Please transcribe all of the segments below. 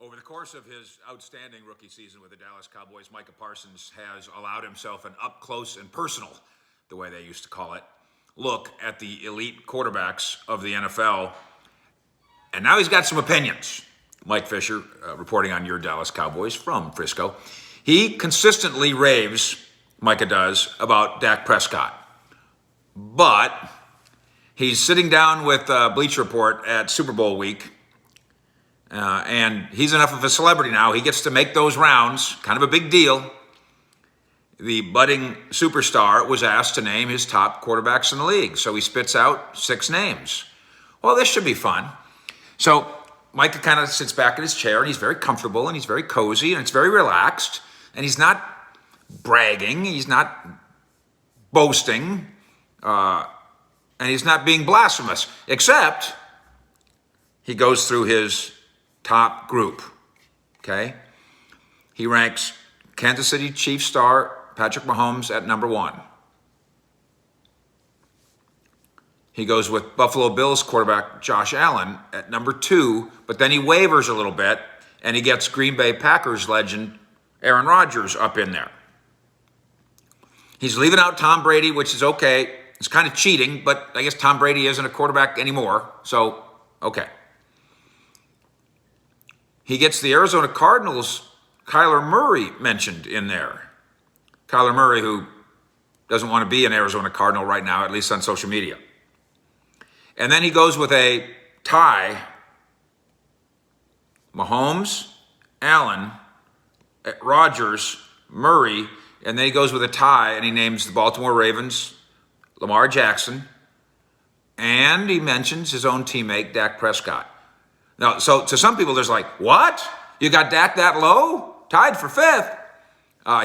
Over the course of his outstanding rookie season with the Dallas Cowboys, Micah Parsons has allowed himself an up-close and personal, the way they used to call it, look at the elite quarterbacks of the NFL. And now he's got some opinions. Mike Fisher, reporting on your Dallas Cowboys from Frisco. He consistently raves, Micah does, about Dak Prescott. But he's sitting down with Bleacher Report at Super Bowl week, and he's enough of a celebrity now. He gets to make those rounds, kind of a big deal. The budding superstar was asked to name his top quarterbacks in the league, so he spits out 6 names. Well, this should be fun. So Micah kind of sits back in his chair, and he's very comfortable, and he's very cozy, and it's very relaxed, and he's not bragging, he's not boasting, and he's not being blasphemous, except he goes through his top group, okay? He ranks Kansas City Chiefs star Patrick Mahomes at number 1. He goes with Buffalo Bills quarterback Josh Allen at number 2, but then he wavers a little bit, and he gets Green Bay Packers legend Aaron Rodgers up in there. He's leaving out Tom Brady, which is okay. It's kind of cheating, but I guess Tom Brady isn't a quarterback anymore, so okay. He gets the Arizona Cardinals' Kyler Murray mentioned in there. Kyler Murray, who doesn't want to be an Arizona Cardinal right now, at least on social media. And then he goes with a tie. Mahomes, Allen, Rodgers, Murray, and then he goes with a tie, and he names the Baltimore Ravens, Lamar Jackson, and he mentions his own teammate, Dak Prescott. Now, so to some people, there's like, what? You got Dak that low? Tied for 5th?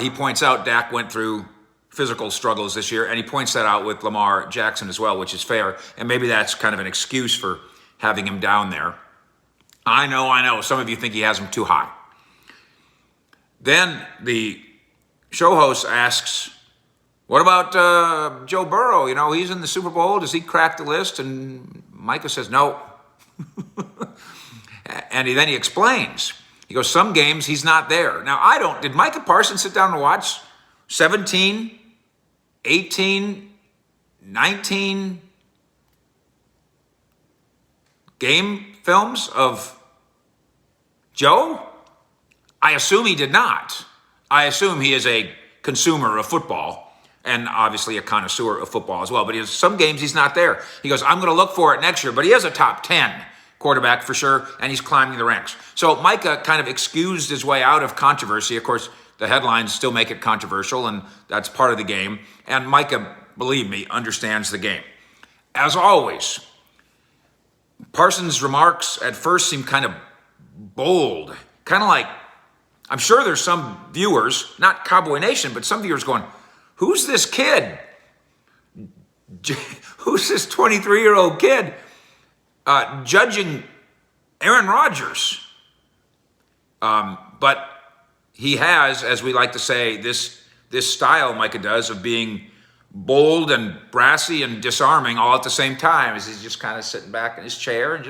He points out Dak went through physical struggles this year, and he points that out with Lamar Jackson as well, which is fair, and maybe that's kind of an excuse for having him down there. I know, some of you think he has him too high. Then the show host asks, what about Joe Burrow? You know, he's in the Super Bowl. Does he crack the list? And Micah says, no. And then he explains. He goes, some games he's not there. Now, did Micah Parsons sit down and watch 17, 18, 19 game films of Joe? I assume he did not. I assume he is a consumer of football and obviously a connoisseur of football as well. But some games he's not there. He goes, I'm going to look for it next year. But he is a top 10 quarterback for sure, and he's climbing the ranks. So Micah kind of excused his way out of controversy. Of course, the headlines still make it controversial, and that's part of the game. And Micah, believe me, understands the game. As always, Parsons' remarks at first seem kind of bold, kind of like, I'm sure there's some viewers, not Cowboy Nation, but some viewers going, who's this kid? Who's this 23-year-old kid judging Aaron Rodgers? But he has, as we like to say, this style Micah does of being bold and brassy and disarming all at the same time, as he's just kind of sitting back in his chair and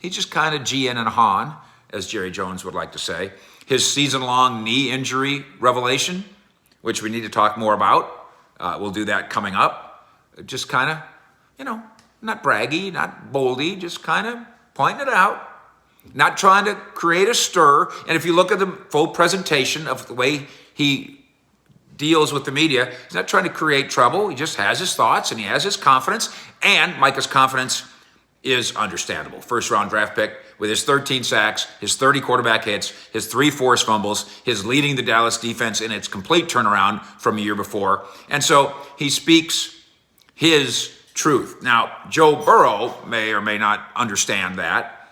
he's just kind of GN and Han, as Jerry Jones would like to say. His season-long knee injury revelation, which we need to talk more about. We'll do that coming up. Just kind of, not braggy, not boldy, just kind of pointing it out. Not trying to create a stir. And if you look at the full presentation of the way he deals with the media, he's not trying to create trouble. He just has his thoughts and he has his confidence. And Micah's confidence is understandable. First-round draft pick with his 13 sacks, his 30 quarterback hits, his 3 forced fumbles, his leading the Dallas defense in its complete turnaround from a year before. And so he speaks his truth. Now, Joe Burrow may or may not understand that.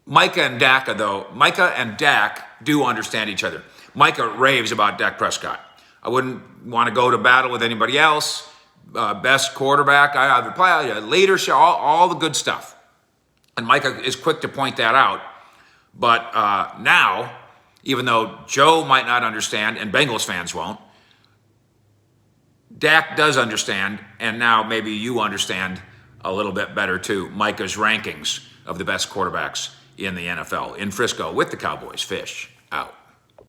Micah and Dak do understand each other. Micah raves about Dak Prescott. I wouldn't want to go to battle with anybody else. Best quarterback, leadership, all the good stuff. And Micah is quick to point that out. But now, even though Joe might not understand, and Bengals fans won't, Dak does understand, and now maybe you understand a little bit better too, Micah's rankings of the best quarterbacks in the NFL. In Frisco with the Cowboys, Fish out.